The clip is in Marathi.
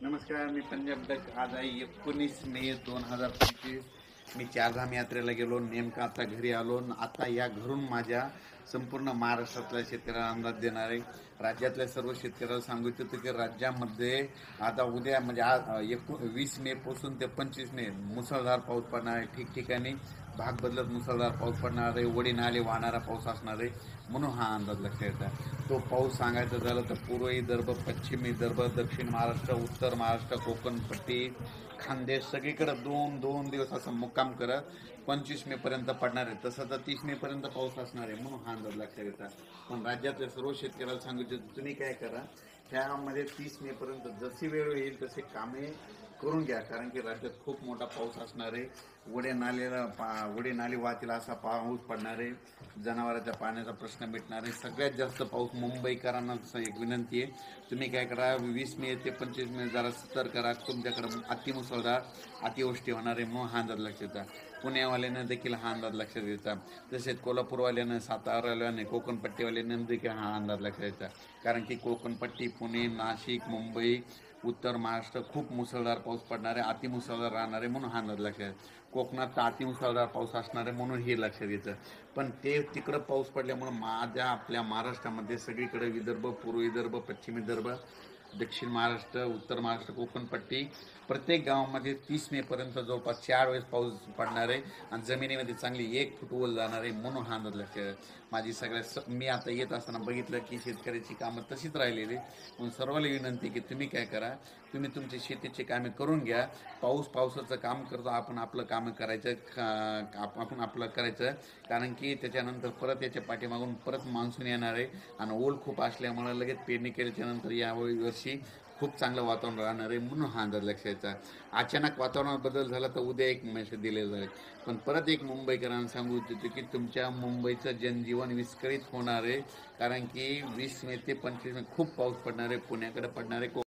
नमस्कार, मी पंजाब डक. आज आहे 19 मे 2025. मी चारधाम यात्रेला गेलो. नेमका आता घरी आलो. आता या घरून माझ्या संपूर्ण महाराष्ट्रातल्या शेतकऱ्याला अंदाज देणार आहे. राज्यातल्या सर्व शेतकऱ्याला सांगू इच्छितो की राज्यामध्ये आता उद्या म्हणजे आज 20 मे पासून ते 25 मे मुसळधार पाऊस पडणार आहे. ठिकठिकाणी भाग बदलत मुसळधार पाऊस पडणार आहे. वडी नाले वाहणारा पाऊस असणार आहे. म्हणून हा अंदाज लक्षात येतात. तो पाऊस सांगायचं झालं तर पूर्व विदर्भ, पश्चिम विदर्भ, दक्षिण महाराष्ट्र, उत्तर महाराष्ट्र, कोकण पट्टी, खानदेश सगळीकडे दोन दोन दिवस असं मुक्काम करत 25 मे पर्यंत पडणार आहे. तसं तर 30 मे पर्यंत पाऊस असणार आहे. म्हणून हा अंदाज लक्षात येतात. पण राज्यातल्या सर्व शेतकऱ्याला सांगितलं तुम्ही काय करा, ह्यामध्ये 30 मे पर्यंत जशी वेळ येईल तसे कामे करून घ्या. कारण की राज्यात खूप मोठा पाऊस असणार आहे. वडे नाले वाहतील असा पाऊस पडणार आहे. जनावरांच्या पाण्याचा प्रश्न मिटणार आहे. सगळ्यात जास्त पाऊस मुंबईकरांना एक विनंती आहे, तुम्ही काय करा, 20 मे ते 25 मे जरा सतर्क करा. तुमच्याकडे अतिमुसळधार अतिवृष्टी होणार आहे. म्हणून हा अंदाज लक्षात येतात. पुण्यावाल्यानं देखील हा अंदाज लक्षात येतात. तसेच कोल्हापूरवाल्यानं, सातारावाल्याने, कोकणपट्टीवाल्यानं देखील हा अंदाज लक्षात येतात. कारण की कोकणपट्टी, पुणे, नाशिक, मुंबई, उत्तर महाराष्ट्र खूप मुसळधार पाऊस पडणार आहे. अतिमुसळधार राहणार आहे. म्हणून हा अंदाज लक्षात येतो. कोकणात तर अतिमुसळधार पाऊस असणार आहे. म्हणून हे लक्षात येतं. पण ते तिकडं पाऊस पडल्यामुळं आपल्या महाराष्ट्रामध्ये सगळीकडे विदर्भ, पूर्व विदर्भ, पश्चिम विदर्भ, दक्षिण महाराष्ट्र, उत्तर महाराष्ट्र, कोकणपट्टी प्रत्येक गावामध्ये 30 मे पर्यंत जवळपास 4 वेळेस पाऊस पडणार आहे. आणि जमिनीमध्ये चांगली 1 फूट ओल जाणार आहे. म्हणून हा अंदाज लक्षात माझी मी आता येत असताना बघितलं की शेतकऱ्याची कामं तशीच राहिलेली. म्हणून सर्वांना विनंती की तुम्ही काय करा, तुम्ही तुमची शेतीची कामे करून घ्या. पावसाचं काम करतो आपण, आपलं कामं करायचं, आपण आपलं करायचं. कारण की त्याच्यानंतर परत याच्या पाठीमागून परत मान्सून येणार आहे. आणि ओल खूप असल्यामुळं लगेच पेरणी केल्याच्यानंतर यावेळी वर्षी खूप चांगलं वातावरण राहणार आहे. म्हणून हा अंदाज लक्षात. अचानक वातावरणात बदल झाला तर उद्या एक मेसेज दिलेला आहे. पण परत एक मुंबईकरांना सांगू इच्छितो की तुमच्या मुंबईचं जनजीवन विस्कळीत होणार आहे. कारण की 20 मे ते 25 मे खूप पाऊस पडणार आहे. पुण्याकडे पडणार आहे.